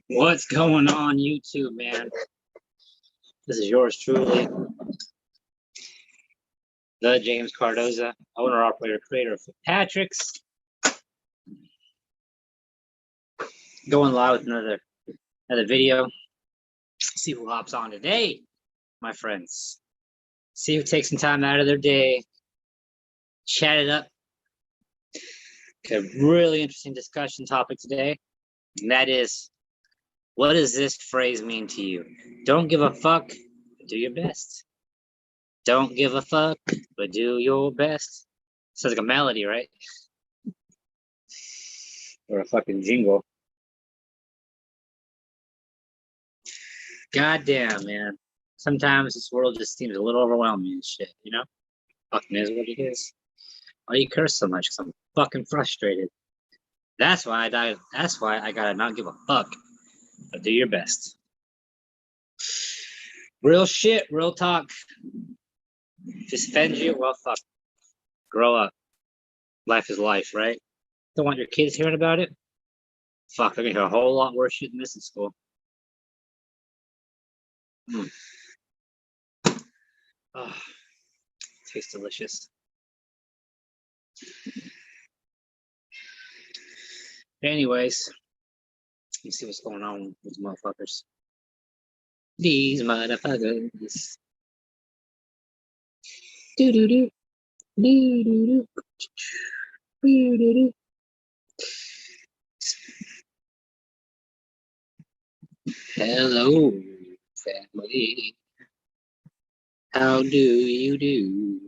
What's going on, YouTube, man? This is yours truly, the James Cardoza, owner, operator, creator of Patrick's. Going live with another video. See who hops on today, my friends. See who takes some time out of their day, chat it up. A really interesting discussion topic today, and that is, what does this phrase mean to you? Don't give a fuck, but do your best. Don't give a fuck, but do your best. Sounds like a melody, right? Or a fucking jingle. Goddamn, man. Sometimes this world just seems a little overwhelming and shit, you know? Fucking is what it is. Why do you curse so much? Because I'm fucking frustrated. That's why I gotta not give a fuck, but do your best. Real shit, real talk. If this offends you, well, fuck. Grow up. Life is life, right? Don't want your kids hearing about it? Fuck, they're gonna hear a whole lot worse shit than this in school. Oh, tastes delicious. Anyways, let's see what's going on with these motherfuckers. These motherfuckers. Do do do do do do do do. Hello, family. How do you do?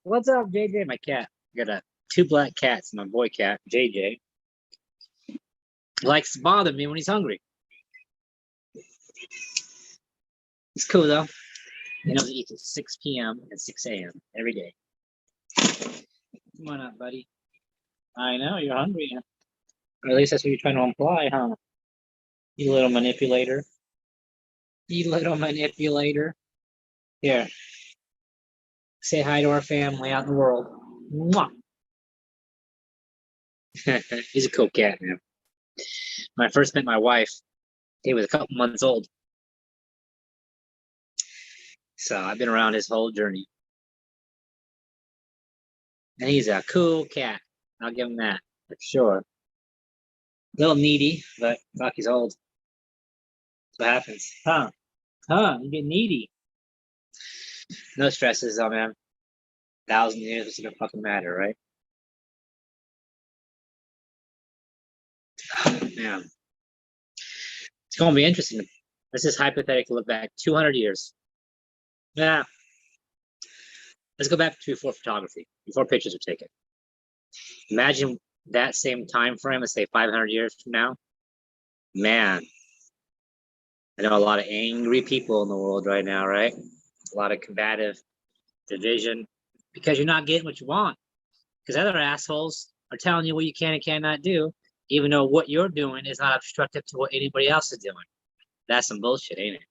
What's up, JJ? My cat. I got two black cats. My boy cat, JJ, likes to bother me when he's hungry. It's cool though. He knows he eats at 6 p.m. and 6 a.m. every day. Come on up, buddy. I know you're hungry. Or at least that's what you're trying to imply, huh? You little manipulator. You little manipulator. Here. Say hi to our family out in the world. Mwah. He's a cool cat, man. When I first met my wife, he was a couple months old. So I've been around his whole journey. And he's a cool cat. I'll give him that, for sure. A little needy, but fuck, he's old. That's what happens. You get needy. No stresses though, man. 1,000 years, it's gonna fucking matter, right? Man. It's gonna be interesting. Let's just hypothetically look back 200 years. Yeah. Let's go back to before photography, before pictures were taken. Imagine that same time frame, let's say 500 years from now. Man, I know a lot of angry people in the world right now, right? A lot of combative division because you're not getting what you want. Because other assholes are telling you what you can and cannot do, even though what you're doing is not obstructive to what anybody else is doing. That's some bullshit, ain't it?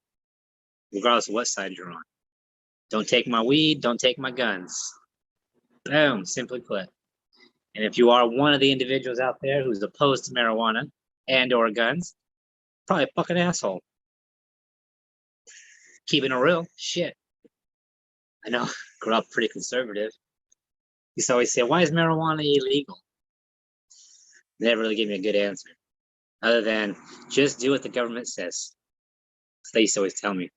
Regardless of what side you're on. Don't take my weed, don't take my guns. Boom, simply put. And if you are one of the individuals out there who's opposed to marijuana and or guns, probably a fucking asshole. Keeping it real, shit. I know, grew up pretty conservative. Used to always say, why is marijuana illegal? They never really gave me a good answer. Other than, just do what the government says. So they used to always tell me.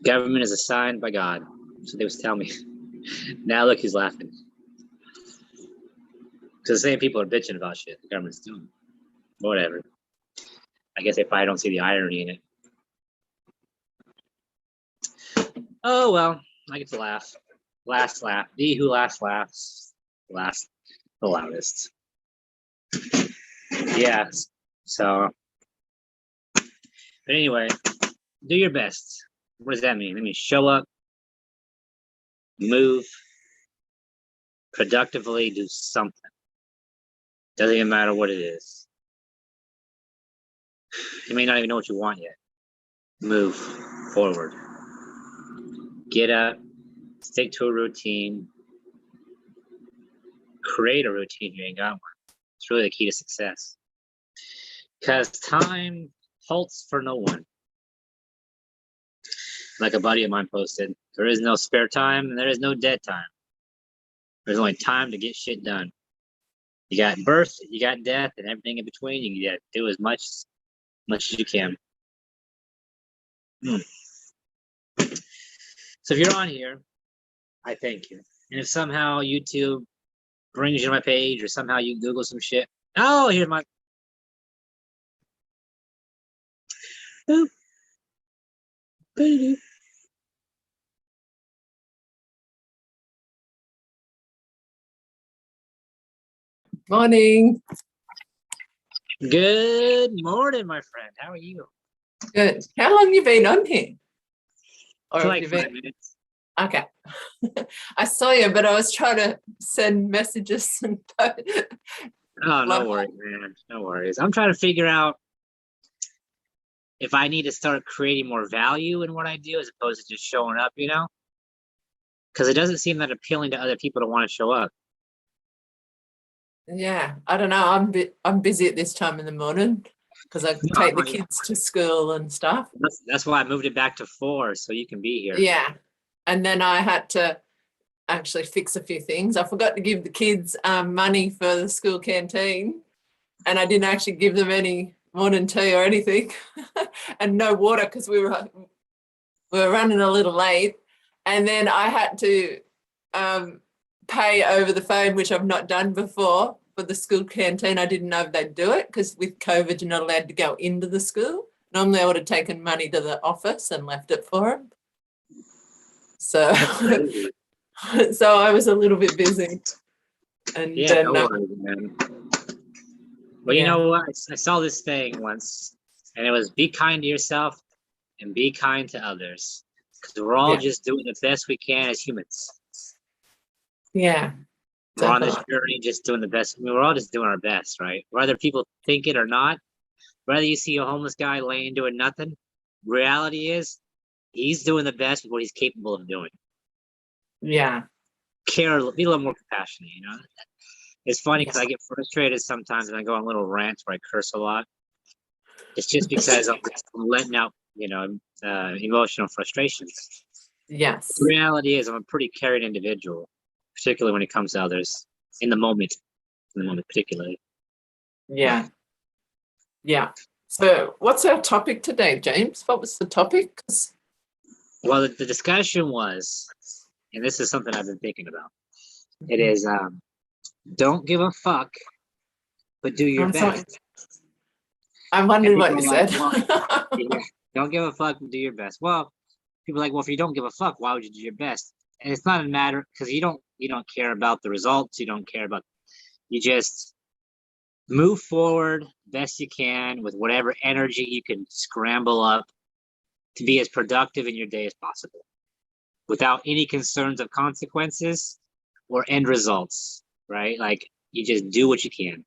Government is assigned by God. So they always tell me. Now look, he's laughing. Because the same people are bitching about shit the government's doing. Whatever. I guess they probably don't see the irony in it. Oh, well, I get to laugh. Last laugh. He who last laughs, last the loudest. Yeah, so. But anyway, do your best. What does that mean? That means show up, move, productively do something. Doesn't even matter what it is. You may not even know what you want yet. Move forward. Get up, stick to a routine, create a routine, you ain't got one. It's really the key to success. Because time halts for no one. Like a buddy of mine posted, there is no spare time and there is no dead time. There's only time to get shit done. You got birth, you got death, and everything in between. You got to do as much as you can. So if you're on here, I thank you. And if somehow YouTube brings you to my page, or somehow you Google some shit, oh, here's my. Boop. Boop. Morning. Good morning, my friend. How are you? Good. How long you been on here? Or For have like you 5 been? minutes. Okay. I saw you, but I was trying to send messages and Oh, no worries, man. No worries. I'm trying to figure out if I need to start creating more value in what I do as opposed to just showing up, you know? Because it doesn't seem that appealing to other people to want to show up. yeah, I don't know. I'm busy at this time in the morning because I take the kids to school and stuff. That's why I moved it back to 4 so you can be here. Yeah. And then I had to actually fix a few things. I forgot to give the kids money for the school canteen, and I didn't actually give them any morning tea or anything and no water because we were running a little late. And then I had to pay over the phone, which I've not done before, for the school canteen. I didn't know if they'd do it because with COVID, you're not allowed to go into the school. Normally I would have taken money to the office and left it for them. So, so I was a little bit busy. And yeah, no worries, man. Well, yeah. you know what? I saw this thing once, and it was be kind to yourself and be kind to others. Because we're all just doing the best we can as humans. Yeah. We're on this journey just doing the best. I mean, we're all just doing our best, right? Whether people think it or not, whether you see a homeless guy laying doing nothing, reality is he's doing the best with what he's capable of doing. Yeah. Care, be a little more compassionate, you know? It's funny because I get frustrated sometimes and I go on little rants where I curse a lot. It's just because I'm letting out, you know, emotional frustrations. Yes. The reality is I'm a pretty caring individual, particularly when it comes to others in the moment particularly. Yeah. Yeah. So what's our topic today, James? What was the topic? Well, the discussion was, and this is something I've been thinking about. It is don't give a fuck, but do your best. I'm wondering what you said. Yeah, don't give a fuck, but do your best. Well, people are like, well, if you don't give a fuck, why would you do your best? And it's not a matter because you don't care about the results. You don't care about. You just move forward best you can with whatever energy you can scramble up to be as productive in your day as possible, without any concerns of consequences or end results. Right? Like you just do what you can.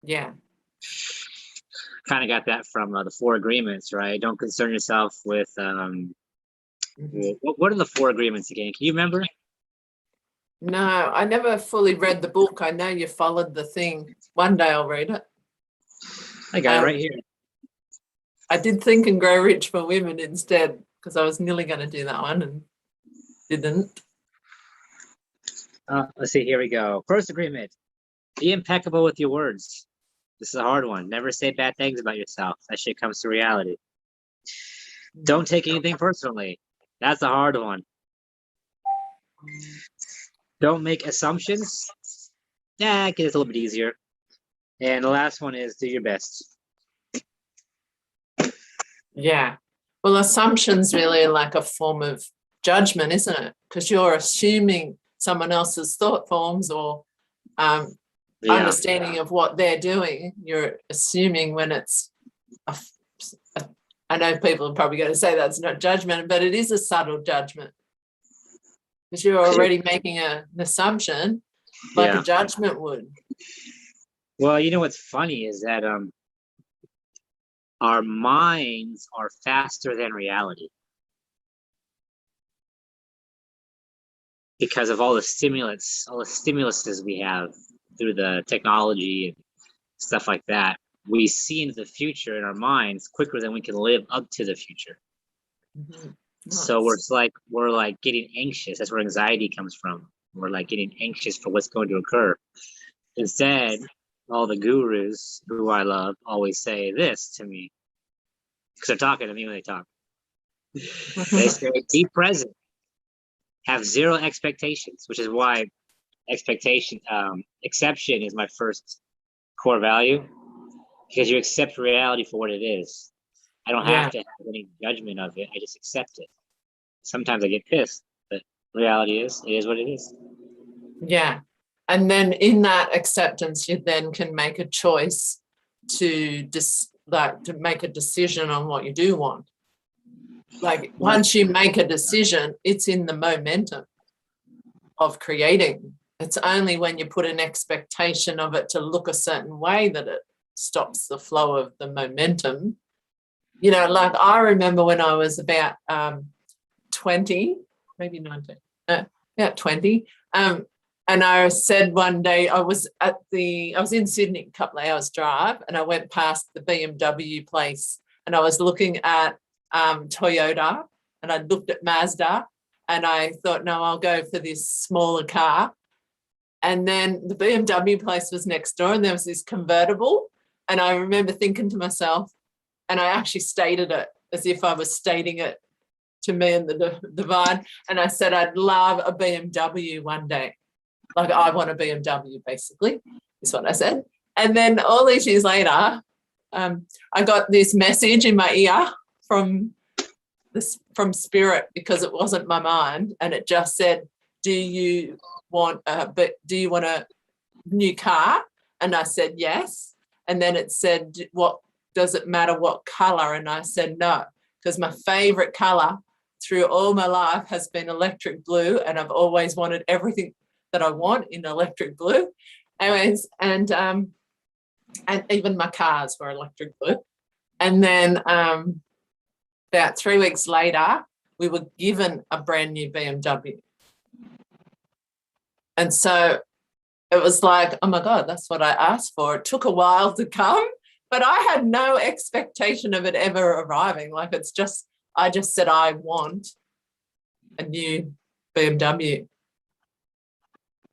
Yeah. Kind of got that from the 4 agreements, right? Don't concern yourself with what are the 4 agreements again? Can you remember? No, I never fully read the book. I know you followed the thing. One day I'll read it. I got it right here. I did Think and Grow Rich for Women instead because I was nearly going to do that one and didn't. Let's see. Here we go. First agreement: be impeccable with your words. This is a hard one. Never say bad things about yourself. That shit comes to reality. Don't take anything personally. That's a hard one. Don't make assumptions. Yeah, it gets a little bit easier. And the last one is do your best. Yeah. Well, assumption's really like a form of judgment, isn't it? Because you're assuming someone else's thought forms or understanding of what they're doing. You're assuming when it's I know people are probably going to say that's not judgment, but it is a subtle judgment because you're already making an assumption like a judgment would. Well, you know what's funny is that our minds are faster than reality. because of all the stimuluses we have through the technology and stuff like that, we see into the future in our minds quicker than we can live up to the future. Mhm. So Nice. we're like getting anxious. That's where anxiety comes from. We're like getting anxious for what's going to occur. Instead, all the gurus who I love always say this to me, because they're talking to me when they talk. They say, be present, have zero expectations, which is why exception is my first core value, because you accept reality for what it is. I don't Yeah, have to have any judgment of it. I just accept it. Sometimes I get pissed, but reality is, it is what it is. yeah. And then in that acceptance, you then can make a choice to to make a decision on what you do want. Like once you make a decision, it's in the momentum of creating. It's only when you put an expectation of it to look a certain way that it stops the flow of the momentum. You know, like I remember when I was about 20, maybe 19, about 20. And I said one day I was in Sydney, a couple of hours drive, and I went past the BMW place and I was looking at Toyota, and I looked at Mazda, and I thought, no, I'll go for this smaller car. And then the BMW place was next door, and there was this convertible. And I remember thinking to myself, and I actually stated it as if I was stating it to me and the divine. And I said, I'd love a BMW one day. Like, I want a BMW, basically, is what I said. And then all these years later, I got this message in my ear from Spirit, because it wasn't my mind, and it just said, do you want a new car? And I said yes. And then it said, what does it matter what color? And I said no, because my favorite color through all my life has been electric blue, and I've always wanted everything that I want in electric blue. Anyways, and even my cars were electric blue. And then about 3 weeks later, we were given a brand new BMW. And so it was like, oh my God, that's what I asked for. It took a while to come, but I had no expectation of it ever arriving. Like, I just said, I want a new BMW,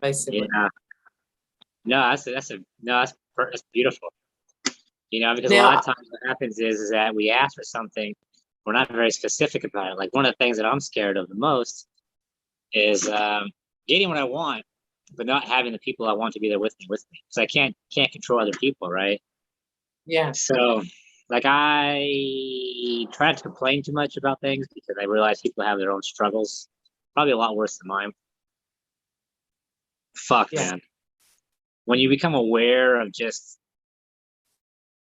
basically. Yeah. No, that's beautiful. You know, because a Now, lot of times what happens is that we ask for something, we're not very specific about it. Like, one of the things that I'm scared of the most is getting what I want, but not having the people I want to be there with me. So I can't control other people, right? yeah, So, like, I try not to complain too much about things, because I realize people have their own struggles, probably a lot worse than mine. Fuck, yeah, man. When you become aware of just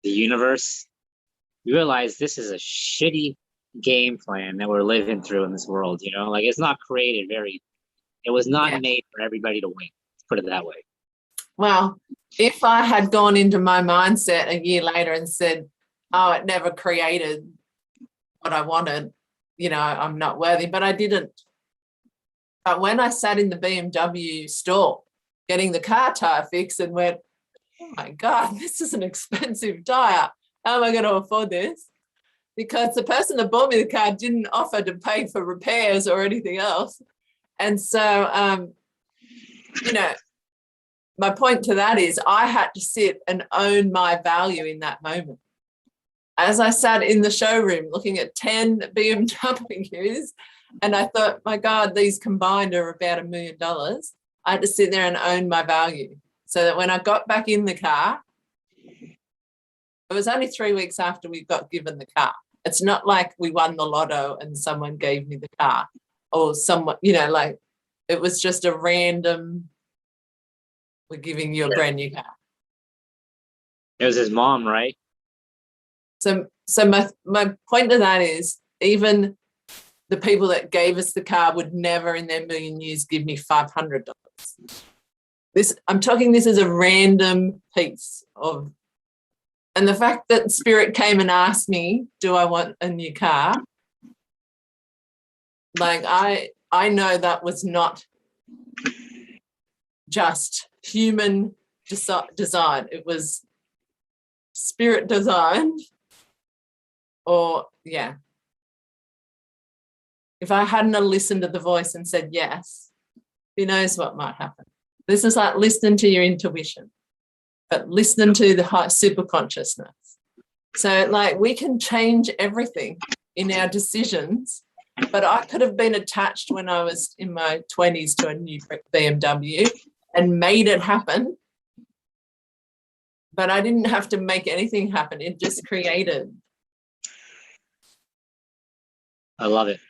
the universe, you realize this is a shitty game plan that we're living through in this world. You know, like, it's not created it was not yeah. made for everybody to win. Let's put it that way. Well, if I had gone into my mindset a year later and said, oh, it never created what I wanted, I'm not worthy, but I didn't. But when I sat in the BMW store getting the car tire fixed and went, oh my God, this is an expensive tire. How am I going to afford this? Because the person that bought me the car didn't offer to pay for repairs or anything else. And so, my point to that is I had to sit and own my value in that moment. As I sat in the showroom looking at 10 BMWs, and I thought, my God, these combined are about $1 million. I had to sit there and own my value, so that when I got back in the car, it was only 3 weeks after we got given the car. It's not like we won the lotto and someone gave me the car, or someone, like, it was just a random, we're giving you a brand new car. It was his mom, right? So my point to that is, even the people that gave us the car would never in their million years give me $500. This is a random piece of, and the fact that Spirit came and asked me, do I want a new car? Like, I know that was not just human design. It was spirit designed. Or, yeah. If I hadn't listened to the voice and said yes, who knows what might happen. This is like listening to your intuition, but listening to the super consciousness. So, like, we can change everything in our decisions, but I could have been attached when I was in my 20s to a new BMW and made it happen, but I didn't have to make anything happen. It just created. I love it.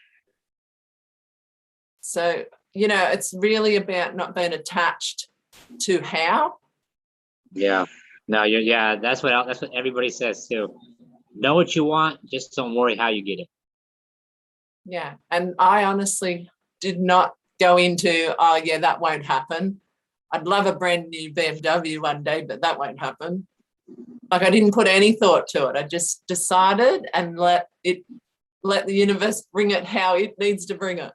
So, you know, it's really about not being attached to how. Yeah. No, that's what everybody says too. Know what you want, just don't worry how you get it. Yeah. And I honestly did not go into, oh yeah, that won't happen. I'd love a brand new BMW one day, but that won't happen. Like, I didn't put any thought to it. I just decided and let the universe bring it how it needs to bring it.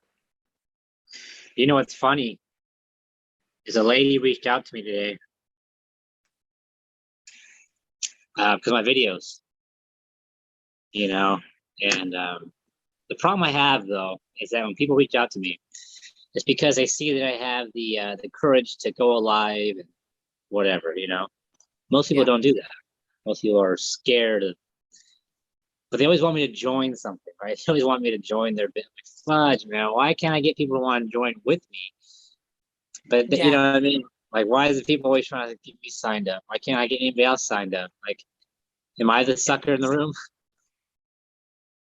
You know what's funny is a lady reached out to me today because my videos, you know, and the problem I have though is that when people reach out to me, it's because they see that I have the courage to go alive and whatever, you know. Most people don't do that. Most people are scared of, but they always want me to join something, right? They always want me to join their bit. Fudge, man, why can't I get people to want to join with me? But you know what I mean? Like, why is the people always trying to keep me signed up? Why can't I get anybody else signed up? Like, am I the sucker in the room?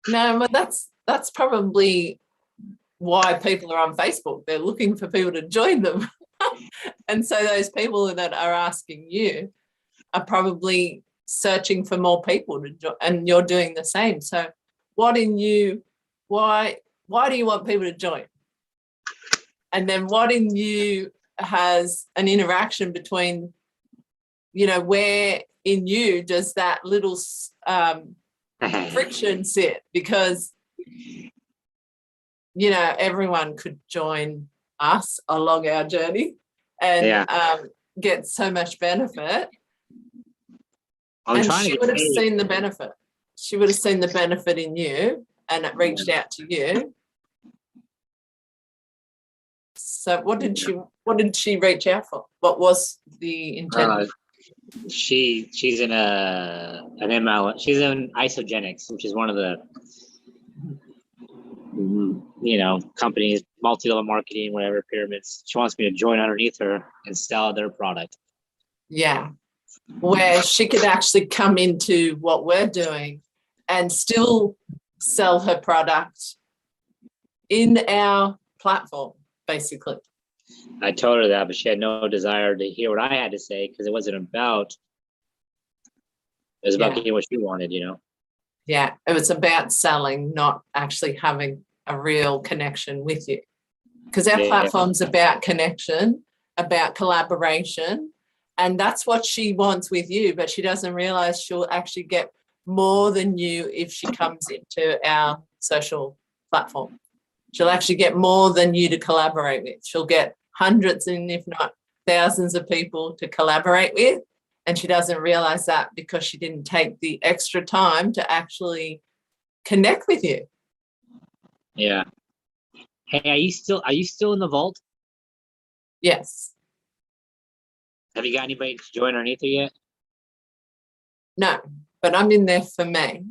No, but that's probably why people are on Facebook. They're looking for people to join them. And so those people that are asking you are probably searching for more people to join, and you're doing the same. So what in you, why do you want people to join? And then what in you has an interaction between, you know, where in you does that little friction sit? Because, you know, everyone could join us along our journey and get so much benefit. And she would have seen the benefit. She would have seen the benefit in you, and it reached out to you. So what did she reach out for? What was the intent? She's in an ML. She's in Isogenics, which is one of the companies, multi-level marketing, whatever, pyramids. She wants me to join underneath her and sell their product. Yeah, where she could actually come into what we're doing and still sell her product in our platform, basically. I told her that, but she had no desire to hear what I had to say because it wasn't about. It was about getting what she wanted, you know. Yeah, it was about selling, not actually having a real connection with you. Because our platform's about connection, about collaboration, and that's what she wants with you, but she doesn't realize she'll actually get more than you if she comes into our social platform. She'll actually get more than you to collaborate with. She'll get hundreds and if not thousands of people to collaborate with, and she doesn't realize that because she didn't take the extra time to actually connect with you. Yeah. Hey, are you still in the vault? Yes. Have you got anybody to join underneath her yet? No, but I'm in there for me.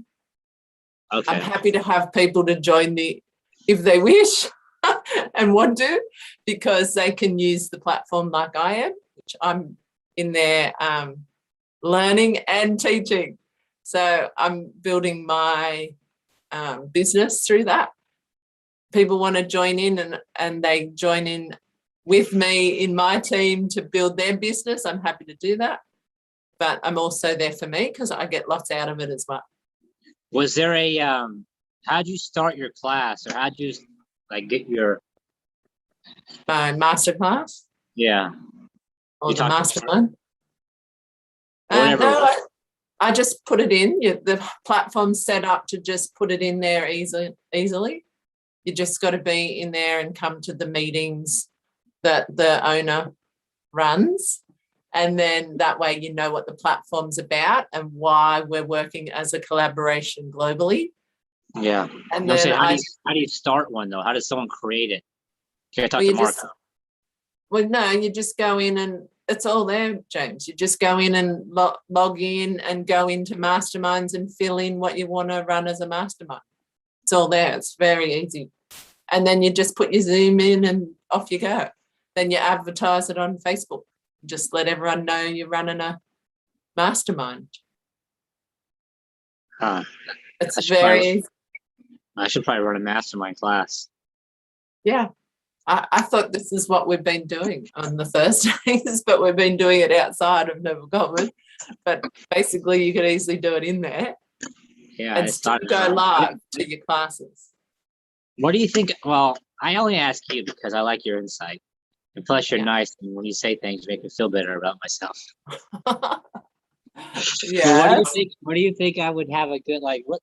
Okay. I'm happy to have people to join me if they wish and want to, because they can use the platform like I am, which I'm in there learning and teaching. So I'm building my business through that. People want to join in and they join in with me in my team to build their business. I'm happy to do that. But I'm also there for me because I get lots out of it as well. Was there a how'd you start your class, or how'd you get your masterclass? Yeah. Or the mastermind? Whatever. No, I just put it in. The platform's set up to just put it in there easily. You just got to be in there and come to the meetings that the owner runs. And then that way you know what the platform's about and why we're working as a collaboration globally. Yeah. And No, so then how do you start one though? How does someone create it? Can I talk to Marco? Well, no, you just go in and it's all there, James. You just go in and log in and go into masterminds and fill in what you want to run as a mastermind. It's all there. It's very easy. And then you just put your Zoom in and off you go. Then you advertise it on Facebook. Just let everyone know you're running a mastermind. It's very easy. I should probably run a mastermind class. Yeah. I thought this is what we've been doing on the Thursdays, but we've been doing it outside of Neville Common. But basically, you could easily do it in there. Yeah, and still go live to your classes. What do you think? Well, I only ask you because I like your insight. And plus, you're nice. And when you say things, make me feel better about myself. Yeah. What do you think I would have a good, what?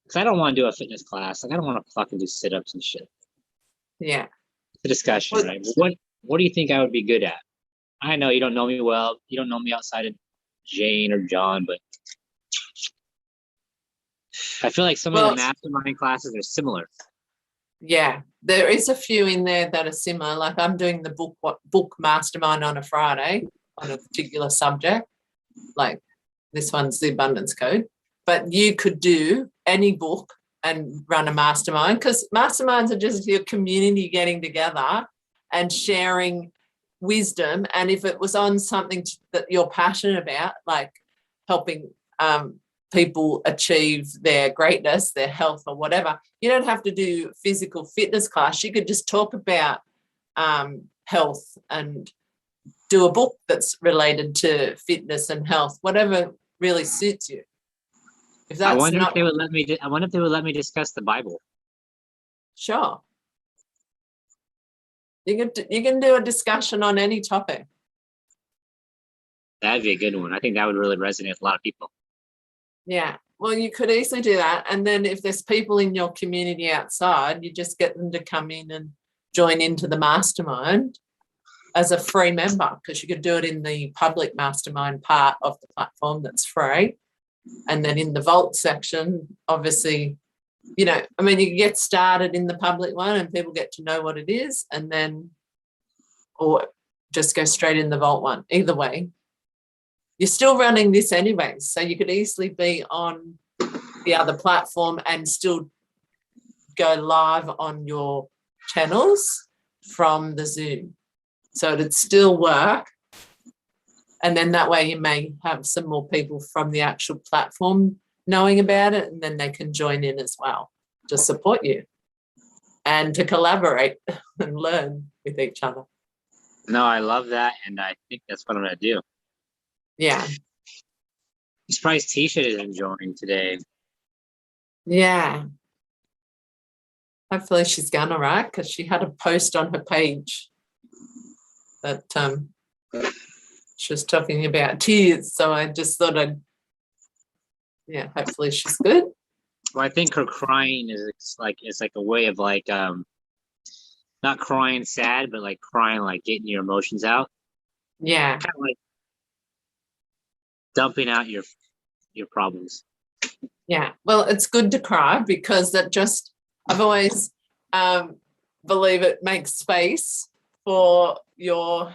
Because I don't want to do a fitness class. I don't want to fucking do sit-ups and shit. Yeah. It's a discussion, right? What do you think I would be good at? I know you don't know me well. You don't know me outside of Jane or John, but I feel like some of the mastermind classes are similar. Yeah, there is a few in there that are similar. Like I'm doing the book mastermind on a Friday on a particular subject. Like this one's the abundance code. But you could do any book and run a mastermind, because masterminds are just your community getting together and sharing wisdom. And if it was on something that you're passionate about, like helping people achieve their greatness, their health or whatever, you don't have to do physical fitness class. You could just talk about health and do a book that's related to fitness and health, whatever really suits you. If that's I wonder if they would let me discuss the Bible. Sure. You can do a discussion on any topic. That'd be a good one. I think that would really resonate with a lot of people. Yeah. Well, you could easily do that. And then if there's people in your community outside, you just get them to come in and join into the mastermind as a free member, because you could do it in the public mastermind part of the platform that's free. And then in the vault section, obviously, you can get started in the public one and people get to know what it is, and then, or just go straight in the vault one. Either way, you're still running this anyway. So you could easily be on the other platform and still go live on your channels from the Zoom. So it'd still work. And then that way you may have some more people from the actual platform knowing about it, and then they can join in as well to support you and to collaborate and learn with each other. No, I love that, and I think that's what I'm going to do. Yeah. I'm surprised Tisha didn't join today. Yeah. Hopefully she's gonna, right? Because she had a post on her page that she was talking about tears. So I just thought hopefully she's good. Well, I think her crying is like a way of not crying sad, but like crying, like getting your emotions out. Yeah. Kind of like dumping out your problems. Yeah. Well, it's good to cry because I've always believe it makes space for your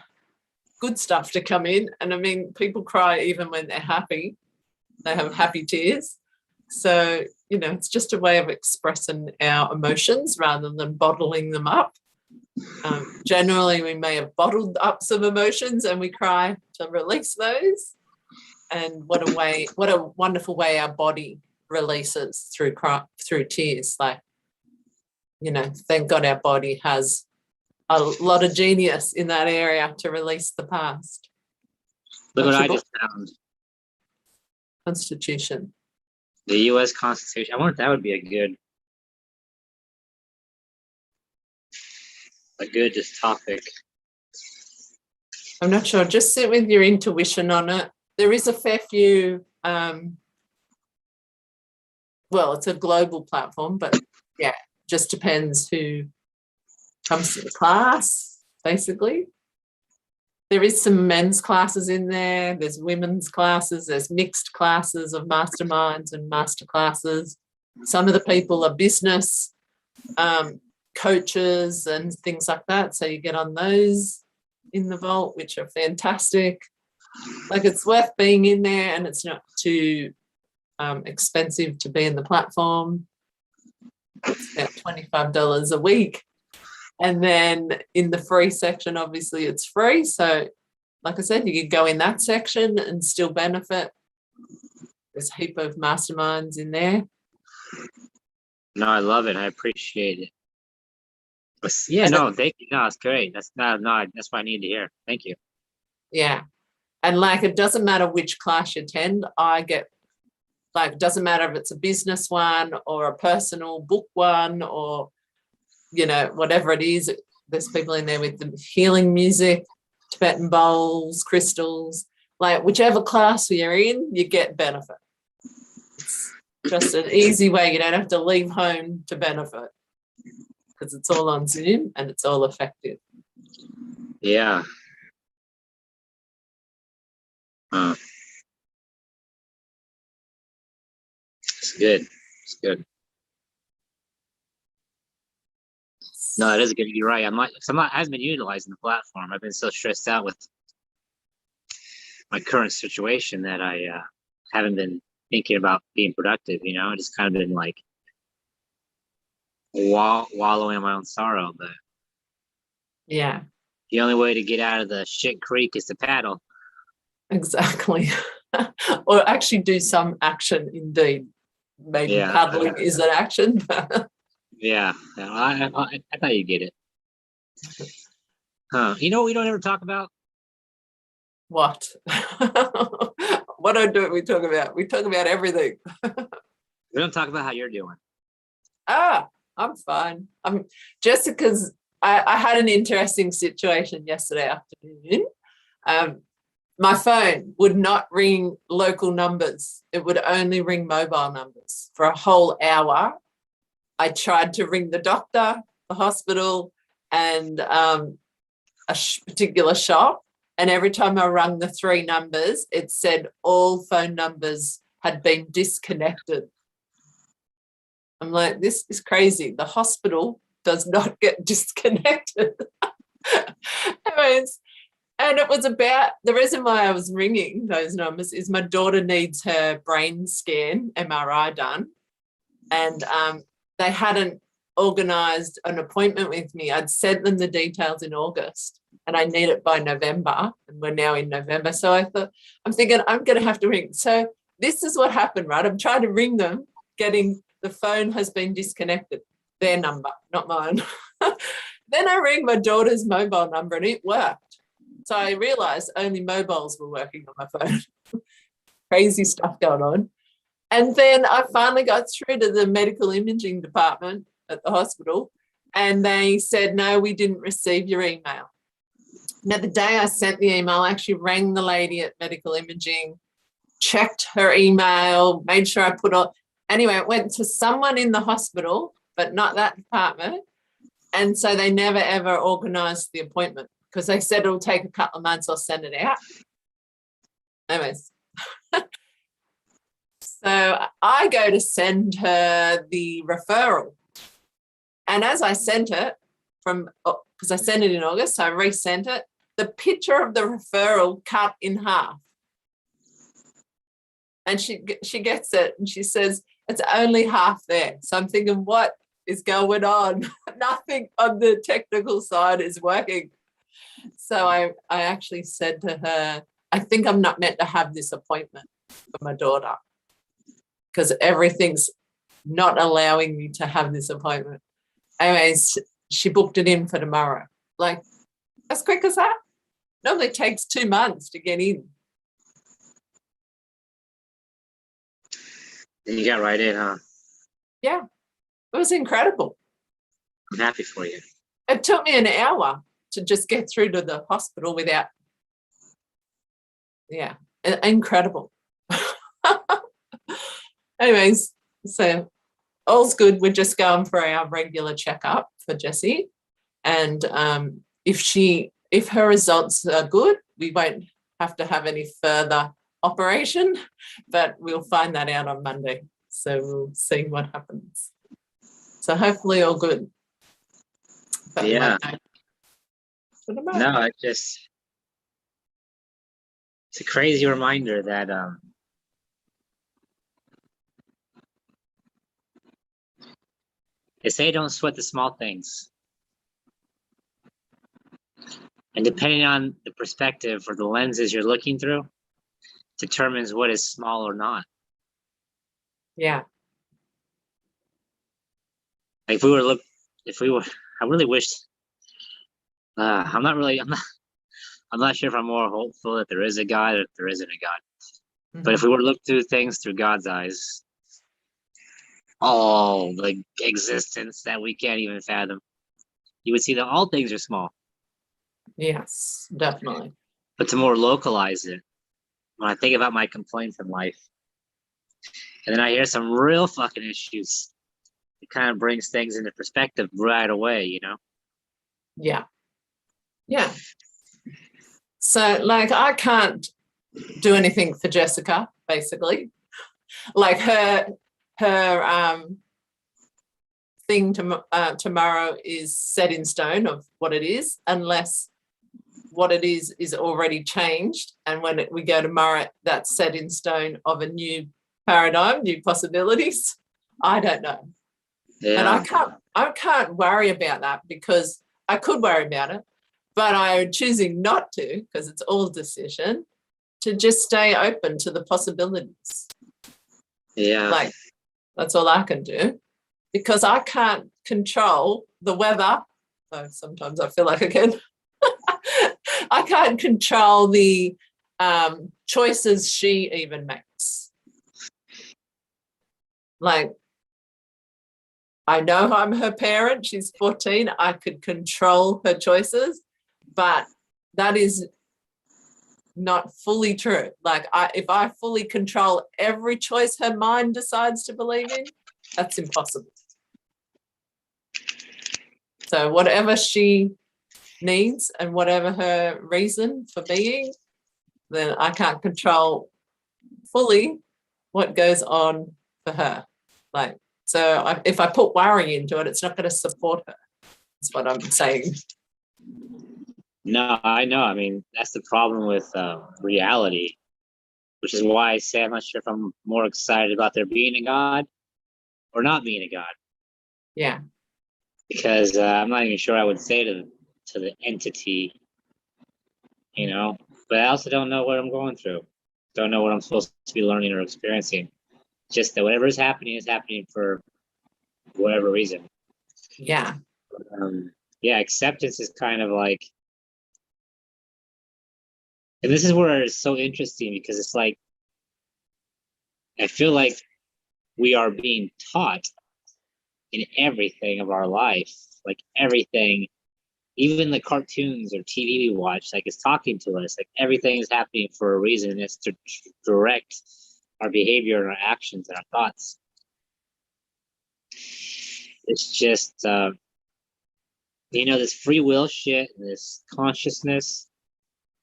good stuff to come in. And I mean, people cry even when they're happy. They have happy tears. So, it's just a way of expressing our emotions rather than bottling them up. Generally, we may have bottled up some emotions and we cry to release those. And what a wonderful way our body releases through tears. Like, thank God our body has a lot of genius in that area to release the past. Look what I just found. Constitution. The U.S. Constitution. I wonder if that would be a good just topic. I'm not sure. Just sit with your intuition on it. There is a fair few, it's a global platform, but yeah, just depends who comes to the class, basically. There is some men's classes in there. There's women's classes. There's mixed classes of masterminds and master classes. Some of the people are business coaches and things like that. So you get on those in the vault, which are fantastic. Like, it's worth being in there, and it's not too expensive to be in the platform. It's about $25 a week. And then in the free section, obviously it's free. So like I said, you can go in that section and still benefit. There's a heap of masterminds in there. No, I love it. I appreciate it. But yeah, no, thank you. No, it's great. That's what I need to hear. Thank you. Yeah. And like, it doesn't matter which class you attend. It doesn't matter if it's a business one or a personal book one, or whatever it is. There's people in there with the healing music, Tibetan bowls, crystals. Like, whichever class you're in, you get benefit. It's just an easy way. You don't have to leave home to benefit, because it's all on Zoom and it's all effective. Yeah. It's good. It's good. No, it is good. You're right. I haven't been utilizing the platform. I've been so stressed out with my current situation that I haven't been thinking about being productive. I just kind of been like wallowing in my own sorrow. But yeah, the only way to get out of the shit creek is to paddle. Exactly. Or actually do some action. Indeed, maybe paddling is an action. Yeah, I thought you'd get it. Huh? You know what we don't ever talk about? What? What do we talk about? We talk about everything. We don't talk about how you're doing. I'm fine. Jessica's. I had an interesting situation yesterday afternoon. My phone would not ring local numbers. It would only ring mobile numbers for a whole hour. I tried to ring the doctor, the hospital, and a particular shop. And every time I rang the 3 numbers, it said all phone numbers had been disconnected. I'm like, this is crazy. The hospital does not get disconnected. And it was about, the reason why I was ringing those numbers is my daughter needs her brain scan, MRI, done. And they hadn't organised an appointment with me. I'd sent them the details in August and I need it by November, and we're now in November. So I'm thinking I'm going to have to ring. So this is what happened, right? I'm trying to ring them, getting the phone has been disconnected, their number, not mine. Then I rang my daughter's mobile number and it worked. So I realised only mobiles were working on my phone. Crazy stuff going on. And then I finally got through to the medical imaging department at the hospital, and they said, no, we didn't receive your email. Now, the day I sent the email, I actually rang the lady at medical imaging, checked her email, made sure I put on. Anyway, it went to someone in the hospital, but not that department. And so they never, ever organised the appointment because they said it'll take a couple of months, I'll send it out. Anyways. So I go to send her the referral. And as I sent it because I sent it in August, so I resent it, the picture of the referral cut in half. And she gets it and she says, it's only half there. So I'm thinking, what is going on? Nothing on the technical side is working. So I actually said to her, I think I'm not meant to have this appointment for my daughter because everything's not allowing me to have this appointment. Anyways, she booked it in for tomorrow. Like, as quick as that? Normally it takes 2 months to get in. And you got right in, huh? Yeah, it was incredible. I'm happy for you. It took me an hour to just get through to the hospital without, incredible. Anyways, so all's good. We're just going for our regular checkup for Jessie. And if her results are good, we won't have to have any further operation, but we'll find that out on Monday. So we'll see what happens. So hopefully all good. But Yeah. No, No, it's a crazy reminder that they say don't sweat the small things. And depending on the perspective or the lenses you're looking through, determines what is small or not. yeah. Like I really wished, I'm not sure if I'm more hopeful that there is a God or if there isn't a God. Mm-hmm. But if we were to look through things through God's eyes, all the existence that we can't even fathom, you would see that all things are small. Yes, definitely. But to more localize it, when I think about my complaints in life, and then I hear some real fucking issues, it kind of brings things into perspective right away, you know? Yeah. Yeah. So like I can't do anything for Jessica, basically. Like her thing tomorrow is set in stone of what it is, unless what it is already changed. And when we go tomorrow, that's set in stone of a new paradigm, new possibilities. I don't know. Yeah. And I can't worry about that because I could worry about it, but I'm choosing not to because it's all decision to just stay open to the possibilities. Yeah. Like that's all I can do because I can't control the weather. So sometimes I feel like I can. I can't control the choices she even makes. Like, I know I'm her parent. She's 14. I could control her choices, but that is not fully true. Like, if I fully control every choice her mind decides to believe in, that's impossible. So whatever she needs and whatever her reason for being, then I can't control fully what goes on for her. Like, so if I put worry into it, it's not going to support her. That's what I'm saying. No, I know. I mean, that's the problem with reality, which is why I say I'm not sure if I'm more excited about there being a God or not being a God. Yeah. Because I'm not even sure I would say to the entity, you know, but I also don't know what I'm going through. Don't know what I'm supposed to be learning or experiencing. Just that whatever is happening for whatever reason. Yeah. Yeah, acceptance is kind of like, and this is where it's so interesting because it's like, I feel like we are being taught in everything of our life, like everything, even the cartoons or TV we watch, like it's talking to us, like everything is happening for a reason. It's to direct our behavior and our actions and our thoughts. It's just, this free will shit, this consciousness,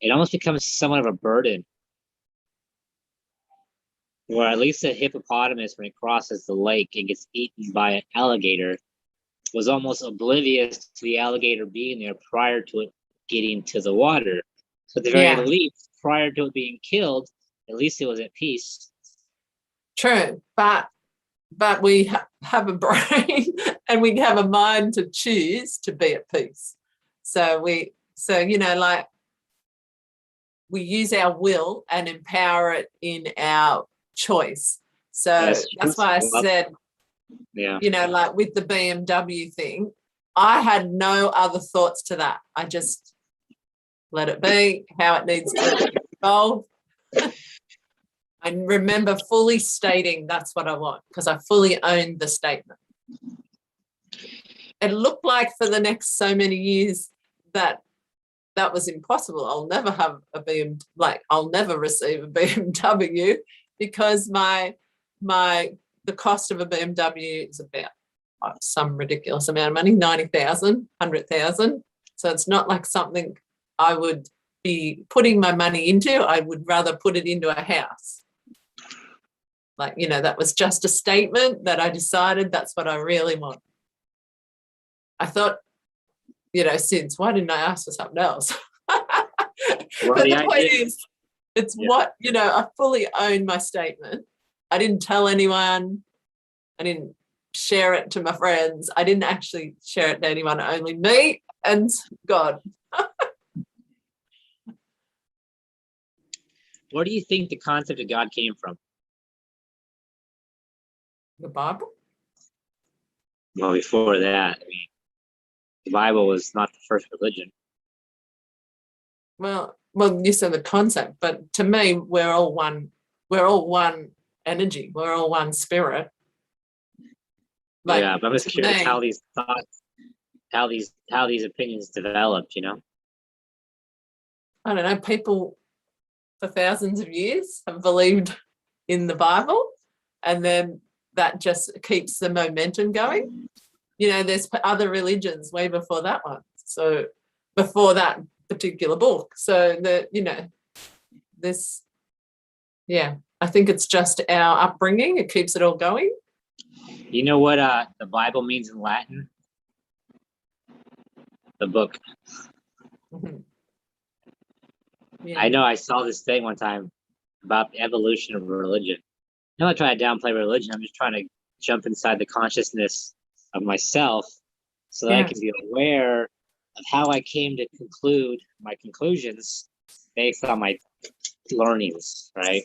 it almost becomes somewhat of a burden. Where at least a hippopotamus, when it crosses the lake and gets eaten by an alligator, was almost oblivious to the alligator being there prior to it getting to the water. So at the very least, prior to it being killed, at least it was at peace. True, but we have a brain and we have a mind to choose to be at peace. So we use our will and empower it in our choice. So that's why I said, like with the BMW thing, I had no other thoughts to that. I just let it be how it needs to evolve. I remember fully stating that's what I want because I fully owned the statement. It looked like for the next so many years that was impossible. I'll never have I'll never receive a BMW because the cost of a BMW is about some ridiculous amount of money, 90,000, 100,000. So it's not like something I would be putting my money into. I would rather put it into a house. Like, you know, that was just a statement that I decided that's what I really want. I thought, you know, since why didn't I ask for something else? Well, But the the point idea- is, it's what, you know, I fully own my statement. I didn't tell anyone. I didn't share it to my friends. I didn't actually share it to anyone, only me and God. Where do you think the concept of God came from? The Bible? Well, before that, I mean, the Bible was not the first religion. Well, you said the concept, but to me, we're all one energy. We're all one spirit. Like, Yeah, but I'm just to curious me- how these thoughts, how these opinions developed, you know? I don't know, people for thousands of years have believed in the Bible, and then that just keeps the momentum going. You know, there's other religions way before that one. So before that particular book. So you know, this, yeah, I think it's just our upbringing. It keeps it all going. You know what the Bible means in Latin? The book. Mhm. Yeah. I know I saw this thing one time about the evolution of religion. I'm not trying to downplay religion. I'm just trying to jump inside the consciousness of myself so that I can be aware of how I came to conclude my conclusions based on my learnings, right?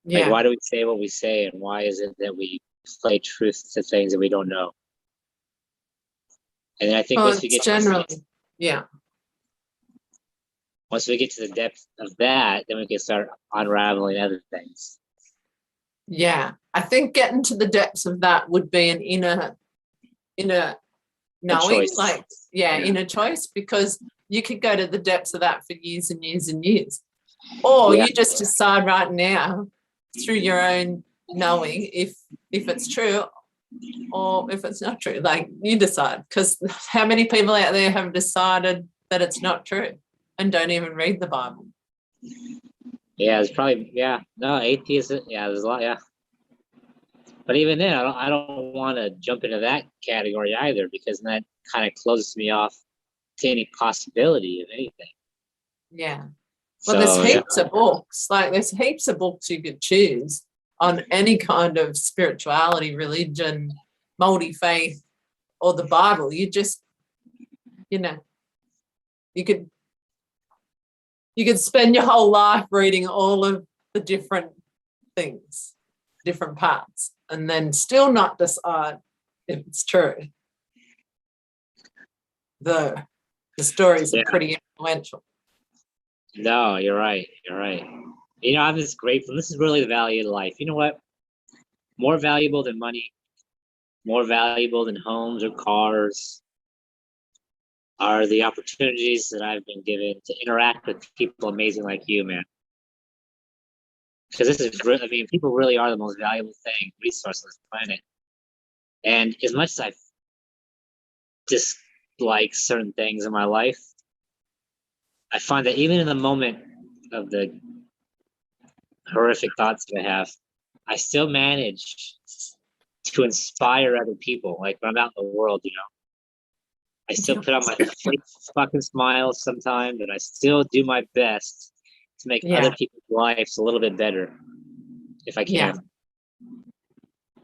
Yeah. Like, why do we say what we say, and why is it that we play truth to things that we don't know? And then I think Well, once we get generally, yeah. once we get to the depth of that, then we can start unraveling other things. Yeah, I think getting to the depths of that would be an inner knowing, choice. like, inner choice, because you could go to the depths of that for years and years and years. Or you just decide right now through your own knowing if it's true or if it's not true. Like, you decide, because how many people out there have decided that it's not true and don't even read the Bible? Yeah, it's probably atheists. Yeah, there's a lot. Yeah, but even then, I don't want to jump into that category either, because that kind of closes me off to any possibility of anything. Yeah. Well, there's heaps of books. Like, there's heaps of books you could choose on any kind of spirituality, religion, multi-faith, or the Bible. You just, you know, you could spend your whole life reading all of the different things, different parts, and then still not decide if it's true. Though the stories are pretty influential. No, you're right. You're right. You know, I'm just grateful. This is really the value of life. You know what? More valuable than money, more valuable than homes or cars, are the opportunities that I've been given to interact with people amazing like you, man. Because this is really, I mean, people really are the most valuable resource on this planet. And as much as I dislike certain things in my life, I find that even in the moment of the horrific thoughts that I have, I still manage to inspire other people. Like, when I'm out in the world, you know, I still put on my fake fucking smiles sometimes, and I still do my best to make other people's lives a little bit better, if I can.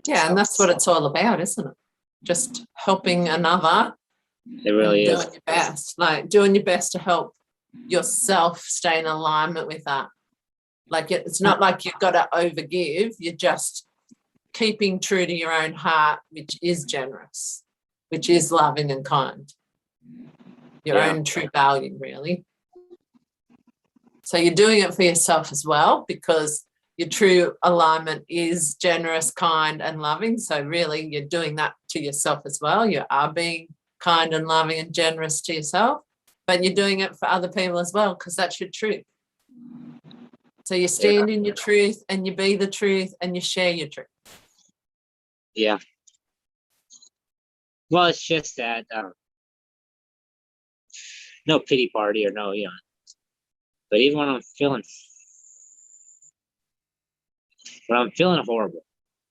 Yeah, and that's what it's all about, isn't it? Just helping another. It really is. Doing your best, like doing your best to help yourself stay in alignment with that. Like, it's not like you've got to overgive. You're just keeping true to your own heart, which is generous, which is loving and kind. Your own true value, really. So you're doing it for yourself as well, because your true alignment is generous, kind, and loving. So really, you're doing that to yourself as well. You are being kind and loving and generous to yourself, but you're doing it for other people as well, because that's your truth. So you stand in your truth, and you be the truth, and you share your truth. Yeah. Well, it's just that no pity party or no, but even when I'm feeling horrible,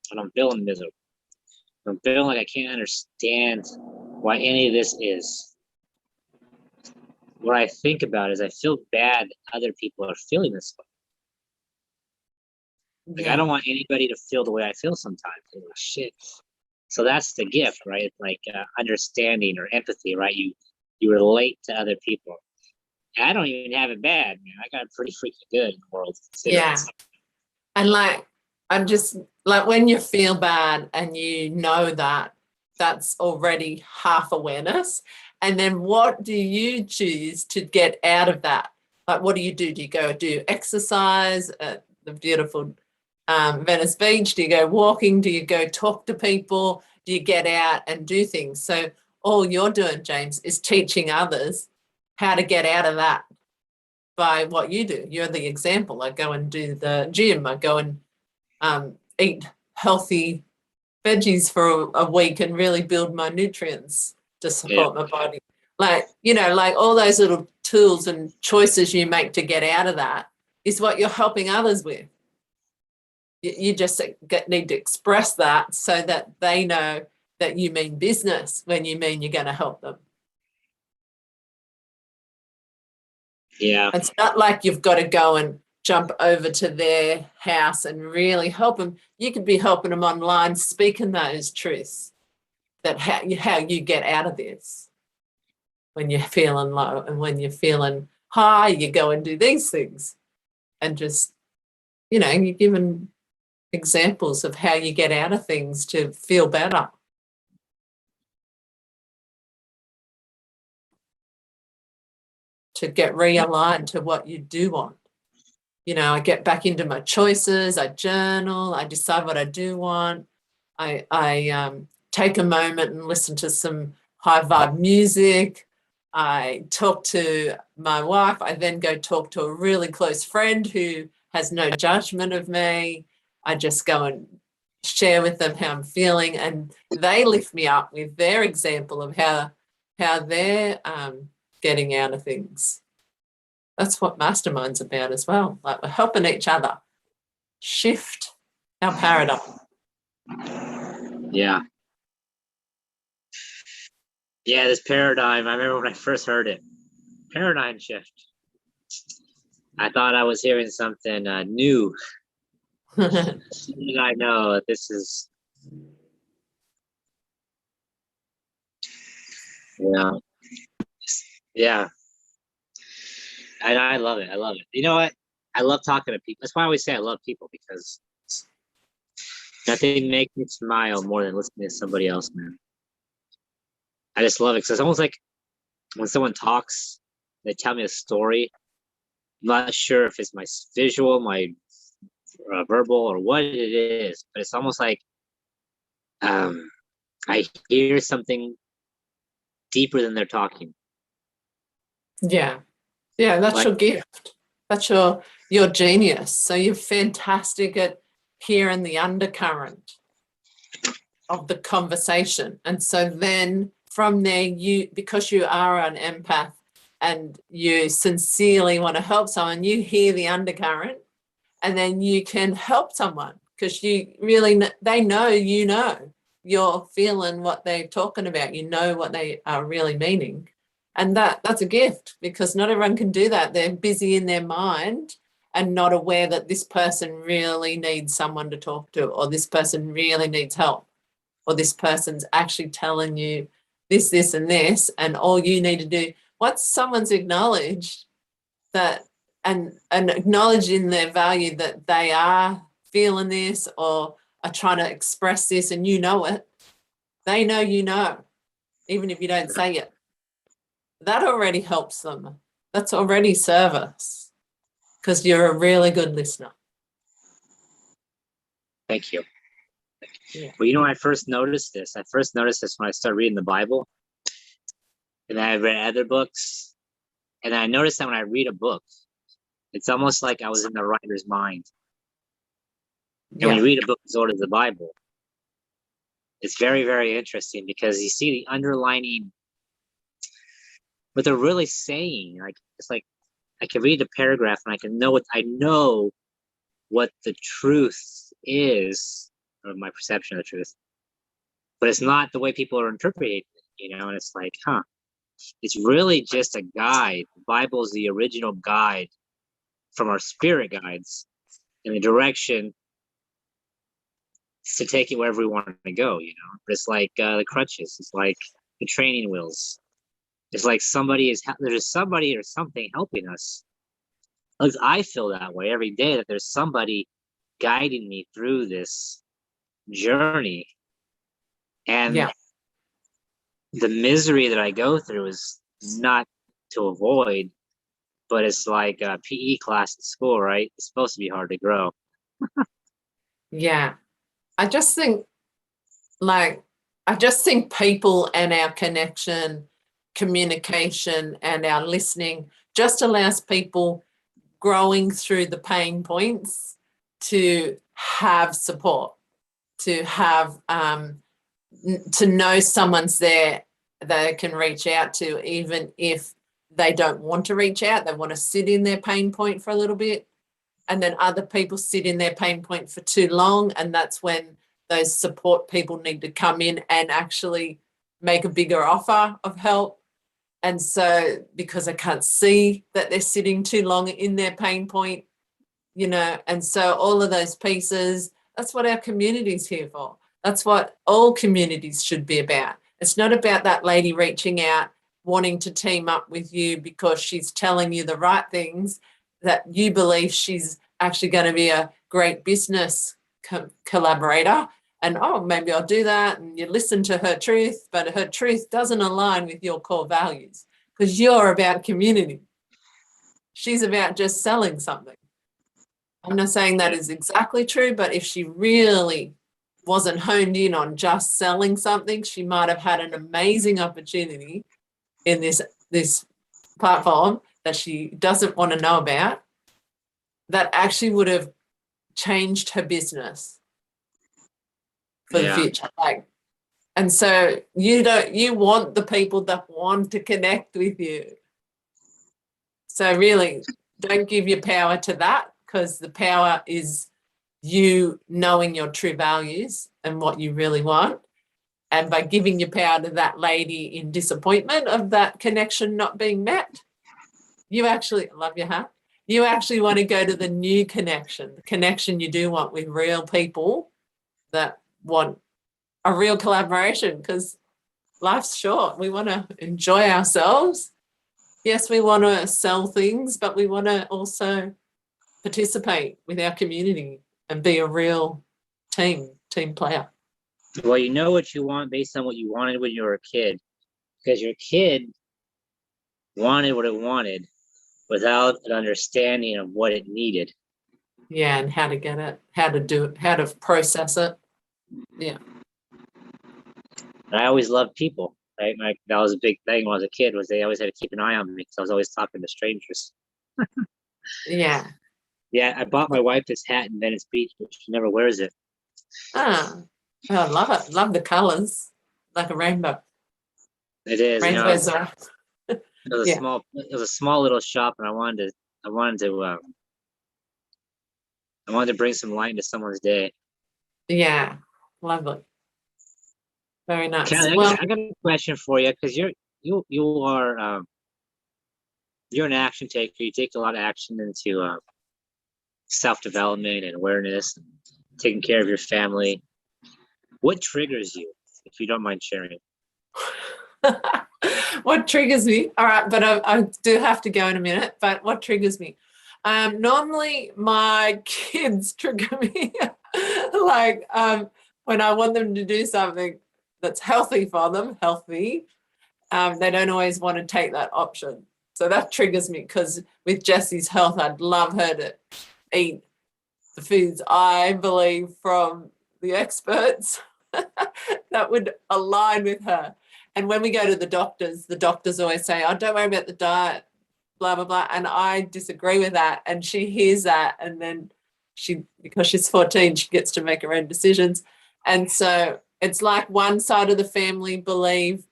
when I'm feeling miserable, when I'm feeling like I can't understand why any of this is, what I think about is I feel bad other people are feeling this way. Like, I don't want anybody to feel the way I feel sometimes. Like, shit. So that's the gift, right? It's like understanding or empathy, right? You relate to other people. And I don't even have it bad, man. I got it pretty freaking good in the world. Yeah. And like, I'm just like, when you feel bad and you know that, that's already half awareness. And then what do you choose to get out of that? Like, what do you do? Do you go do exercise at the beautiful Venice Beach? Do you go walking? Do you go talk to people? Do you get out and do things? So all you're doing, James, is teaching others how to get out of that by what you do. You're the example. I go and do the gym. I go and eat healthy veggies for a week and really build my nutrients to support my body. Like, like all those little tools and choices you make to get out of that is what you're helping others with. You just need to express that so that they know that you mean business when you mean you're going to help them. Yeah. It's not like you've got to go and jump over to their house and really help them. You could be helping them online, speaking those truths, that how you get out of this. When you're feeling low and when you're feeling high, you go and do these things. And just, you're given examples of how you get out of things to feel better. To get realigned to what you do want. I get back into my choices, I journal, I decide what I do want. I take a moment and listen to some high vibe music. I talk to my wife. I then go talk to a really close friend who has no judgment of me. I just go and share with them how I'm feeling, and they lift me up with their example of how they're getting out of things. That's what mastermind's about as well. Like, we're helping each other shift our paradigm. Yeah. Yeah, this paradigm, I remember when I first heard it. Paradigm shift. I thought I was hearing something new. I know that this is, yeah. I love it. I love it. You know what? I love talking to people. That's why I always say I love people, because nothing makes me smile more than listening to somebody else, man. I just love it, because it's almost like when someone talks, they tell me a story. I'm not sure if it's my visual, my verbal, or what it is, but it's almost like I hear something deeper than they're talking. Yeah, that's Like, your gift. That's your genius. So you're fantastic at hearing the undercurrent of the conversation. And so then from there, because you are an empath and you sincerely want to help someone, you hear the undercurrent, and then you can help someone because you really, they know, you're feeling what they're talking about, what they are really meaning. And that's a gift, because not everyone can do that. They're busy in their mind and not aware that this person really needs someone to talk to, or this person really needs help, or this person's actually telling you this, this, and this, and all you need to do, once someone's acknowledged that, and acknowledging their value, that they are feeling this or are trying to express this, and it, they know, even if you don't say it. That already helps them. That's already service, because you're a really good listener. thank you. Yeah. Well, I first noticed this. I first noticed this when I started reading the Bible, and then I read other books, and I noticed that when I read a book, it's almost like I was in the writer's mind. And when you read a book as old as the Bible, It's very, very interesting because you see the underlining, what they're really saying. Like, it's like I can read the paragraph and I know what the truth is, or my perception of the truth, but it's not the way people are interpreting it, and it's like, it's really just a guide. The Bible is the original guide from our spirit guides in the direction to take it wherever we want to go, But it's like the crutches, it's like the training wheels. It's like there's somebody or something helping us. At least I feel that way every day, that there's somebody guiding me through this journey. And the misery that I go through is not to avoid, but it's like a PE class at school, right? It's supposed to be hard to grow. Yeah. I just think people and our connection, communication, and our listening just allows people growing through the pain points to have support, to have to know someone's there they can reach out to, even if they don't want to reach out. They want to sit in their pain point for a little bit, and then other people sit in their pain point for too long, and that's when those support people need to come in and actually make a bigger offer of help. And so because I can't see that they're sitting too long in their pain point, and so all of those pieces, that's what our community is here for. That's what all communities should be about. It's not about that lady reaching out, wanting to team up with you because she's telling you the right things, that you believe she's actually going to be a great business collaborator. And, maybe I'll do that. And you listen to her truth, but her truth doesn't align with your core values, because you're about community. She's about just selling something. I'm not saying that is exactly true, but if she really wasn't honed in on just selling something, she might have had an amazing opportunity in this platform that she doesn't want to know about, that actually would have changed her business for the future. And so you want the people that want to connect with you. So really, don't give your power to that, because the power is you knowing your true values and what you really want. And by giving your power to that lady in disappointment of that connection not being met, you actually, love your hat, you actually want to go to the new connection, the connection you do want with real people that want a real collaboration, because life's short. We want to enjoy ourselves. Yes, we want to sell things, but we want to also participate with our community and be a real team player. Well, you know what you want based on what you wanted when you were a kid, because your kid wanted what it wanted without an understanding of what it needed. Yeah, and how to get it, how to do it, how to process it. Yeah. And I always loved people, right? That was a big thing when I was a kid, was they always had to keep an eye on me because I was always talking to strangers. Yeah. Yeah, I bought my wife this hat in Venice Beach, but she never wears it. I love it. Love the colours, like a rainbow. It is. Rainbows it was a small little shop, and I wanted to bring some light into someone's day. Yeah, lovely. Very nice. Kelly, I got a question for you, because you're an action taker. You take a lot of action into self-development and awareness, and taking care of your family. What triggers you, if you don't mind sharing? What triggers me? All right, but I do have to go in a minute. But what triggers me? Normally, my kids trigger me. Like when I want them to do something that's healthy for them, they don't always want to take that option. So that triggers me, because with Jessie's health, I'd love her to eat the foods I believe from the experts that would align with her. And when we go to the doctors always say, don't worry about the diet, blah, blah, blah. And I disagree with that. And she hears that. And then because she's 14, she gets to make her own decisions. And so It's like one side of the family believe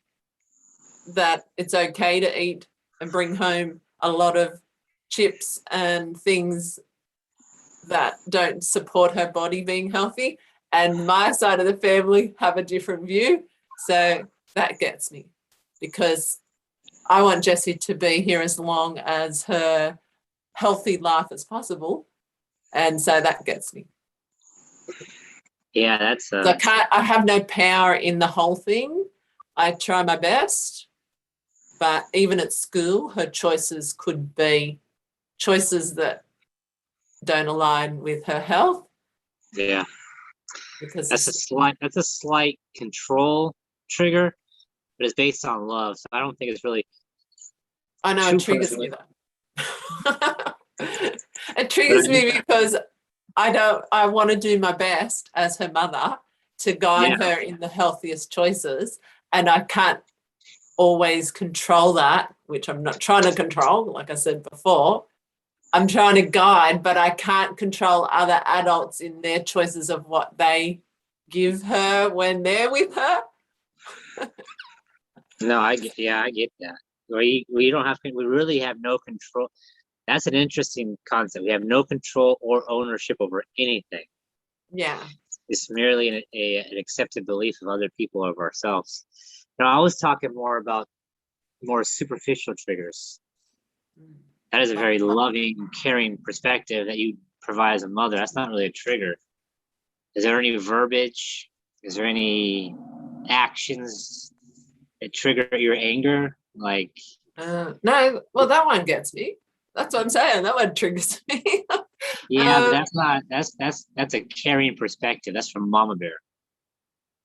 that it's okay to eat and bring home a lot of chips and things that don't support her body being healthy. And my side of the family have a different view. So that gets me, because I want Jessie to be here as long as her healthy life as possible. And so that gets me. Yeah, that's So I have no power in the whole thing. I try my best, but even at school, her choices could be choices that don't align with her health. yeah. Because That's a slight control trigger, but it's based on love. So I don't think it's really. I know too it triggers personally. me though. It triggers me because I want to do my best as her mother to guide her in the healthiest choices, and I can't always control that, which I'm not trying to control, like I said before. I'm trying to guide, but I can't control other adults in their choices of what they give her when they're with her. No, I get that. We don't have, we really have no control. That's an interesting concept. We have no control or ownership over anything. Yeah. It's merely an accepted belief of other people of ourselves. Now, I was talking more about more superficial triggers. That is a very loving, caring perspective that you provide as a mother. That's not really a trigger. Is there any verbiage? Is there any actions that trigger your anger? Like, no, well, that one gets me. That's what I'm saying. That one triggers me. yeah, but that's not, that's a caring perspective. That's from Mama Bear.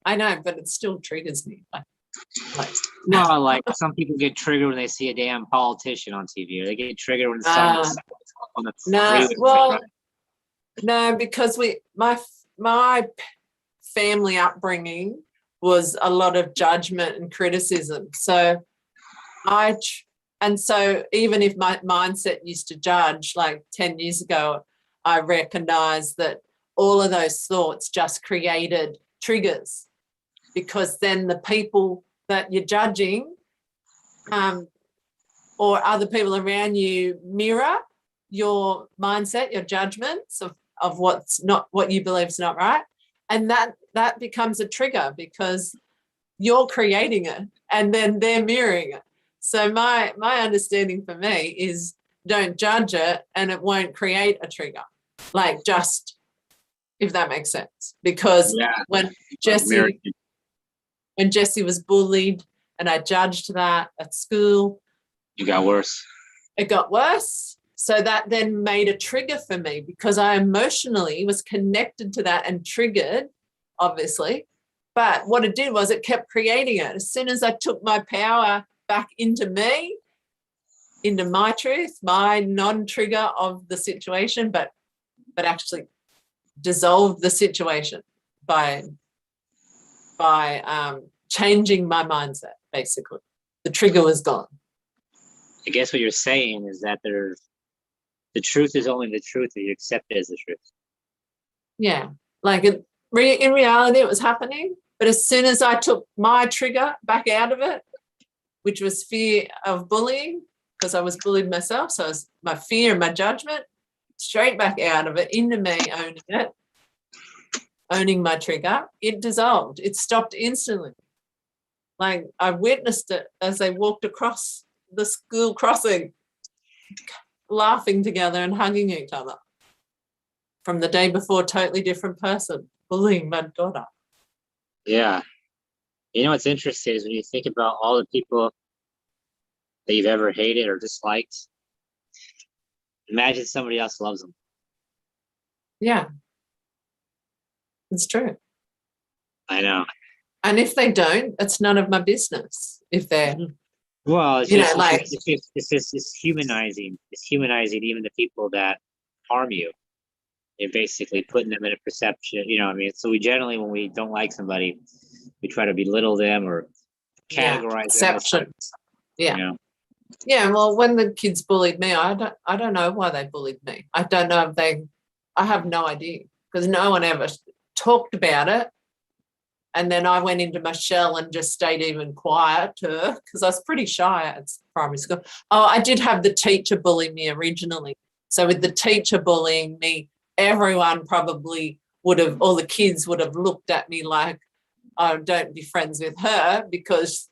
I know, but it still triggers me. Well, like some people get triggered when they see a damn politician on TV, or they get triggered when someone's on the no, because my family upbringing was a lot of judgment and criticism. So so even if my mindset used to judge, like 10 years ago, I recognized that all of those thoughts just created triggers, because then the people that you're judging or other people around you mirror your mindset, your judgments of what's not, what you believe is not right. And that becomes a trigger because you're creating it and then they're mirroring it. So my understanding for me is don't judge it and it won't create a trigger. Like, just, if that makes sense. Because when Jessie was bullied and I judged that at school, it got worse. It got worse. So that then made a trigger for me because I emotionally was connected to that and triggered, obviously. But what it did was it kept creating it. As soon as I took my power back into me, into my truth, my non-trigger of the situation, but actually dissolved the situation by changing my mindset, basically. The trigger was gone. I guess what you're saying is that the truth is only the truth that you accept it as the truth. Yeah, like in reality it was happening, but as soon as I took my trigger back out of it, which was fear of bullying, because I was bullied myself, so it was my fear and my judgment, straight back out of it, into me owning it, owning my trigger, it dissolved. It stopped instantly. Like, I witnessed it as they walked across the school crossing, laughing together and hugging each other. From the day before, totally different person, bullying my daughter. Yeah. You know what's interesting is when you think about all the people that you've ever hated or disliked, imagine somebody else loves them. Yeah. It's true. I know. And if they don't, it's none of my business. If they're, well, it's it's humanizing. It's humanizing even the people that harm you. You're basically putting them in a perception. You know what I mean? So we generally, when we don't like somebody, we try to belittle them or categorize them. Perception. Yeah. You know? Yeah. Well, when the kids bullied me, I don't know why they bullied me. I don't know if I have no idea, because no one ever talked about it. And then I went into my shell and just stayed even quieter because I was pretty shy at primary school. Oh, I did have the teacher bully me originally. So with the teacher bullying me, everyone probably would have, all the kids would have looked at me like, oh, don't be friends with her because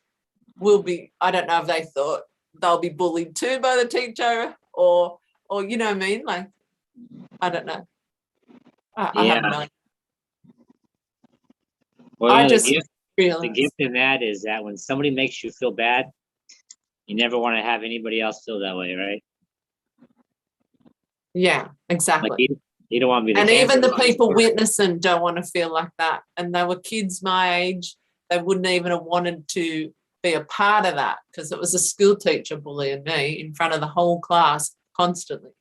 we'll be, I don't know if they thought they'll be bullied too by the teacher or you know what I mean? Like, I don't know. I have no idea. Well, I you know, just the realized. gift in that is that when somebody makes you feel bad, you never want to have anybody else feel that way, right? Yeah, exactly. Like you don't want to be the And cancer even the box. people witnessing don't want to feel like that. And they were kids my age. They wouldn't even have wanted to be a part of that because it was a school teacher bullying me in front of the whole class constantly.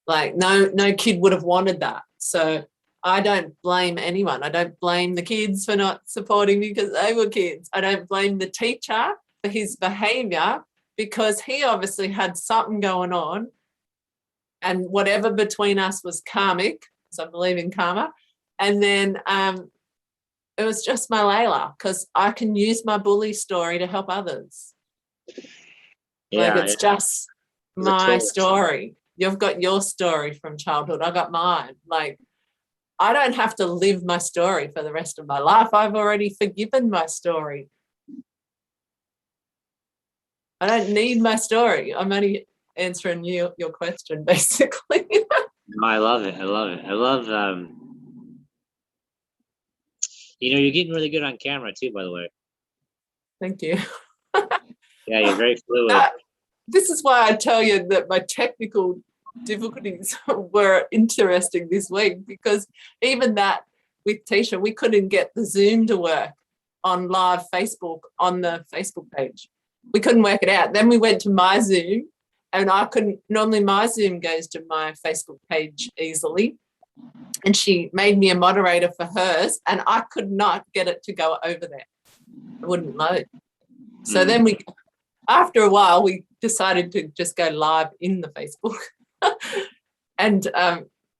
Like no kid would have wanted that. So I don't blame anyone. I don't blame the kids for not supporting me because they were kids. I don't blame the teacher for his behavior because he obviously had something going on. And whatever between us was karmic, because I believe in karma. And then it was just my Layla, because I can use my bully story to help others. Yeah, like it's just It's a my tool. story. You've got your story from childhood. I got mine. Like, I don't have to live my story for the rest of my life. I've already forgiven my story. I don't need my story. I'm only answering your question, basically. No, I love it. I love it. I love, you know, you're getting really good on camera too, by the way. Thank you. Yeah, you're very fluid. This is why I tell you that my technical difficulties were interesting this week, because even that with Tisha, we couldn't get the Zoom to work on live Facebook on the Facebook page. We couldn't work it out. Then we went to my Zoom and I couldn't, normally my Zoom goes to my Facebook page easily. And she made me a moderator for hers and I could not get it to go over there. It wouldn't load. So then after a while, we decided to just go live in the Facebook. And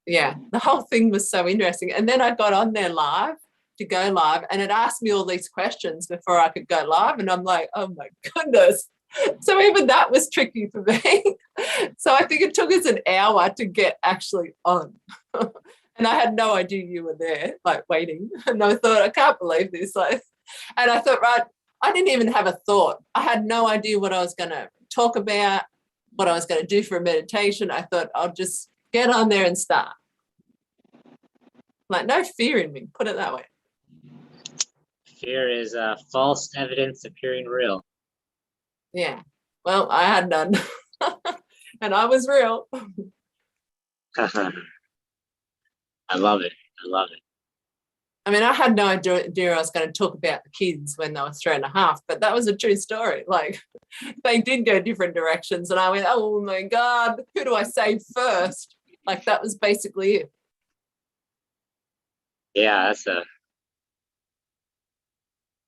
yeah, the whole thing was so interesting. And then I got on there live to go live and it asked me all these questions before I could go live. And I'm like, oh my goodness. So even that was tricky for me. So I think it took us an hour to get actually on. And I had no idea you were there, like waiting. And I thought, I can't believe this. Like, and I thought, right, I didn't even have a thought. I had no idea what I was going to talk about, what I was going to do for a meditation. I thought I'll just get on there and start. Like, no fear in me, put it that way. Fear is false evidence appearing real. Yeah. Well, I had none. And I was real. I love it. I love it. I mean, I had no idea I was going to talk about the kids when they were 3.5, but that was a true story. Like, they did go different directions, and I went, oh my God, who do I save first? Like, that was basically it. Yeah,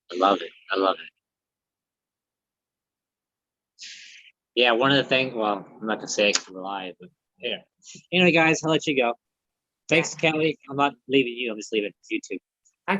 I love it. I love it. Yeah, one of the things, well, I'm not going to say extra lie, but here. Anyway, guys, I'll let you go. Thanks, Kelly. I'm not leaving you. I'm just leaving YouTube.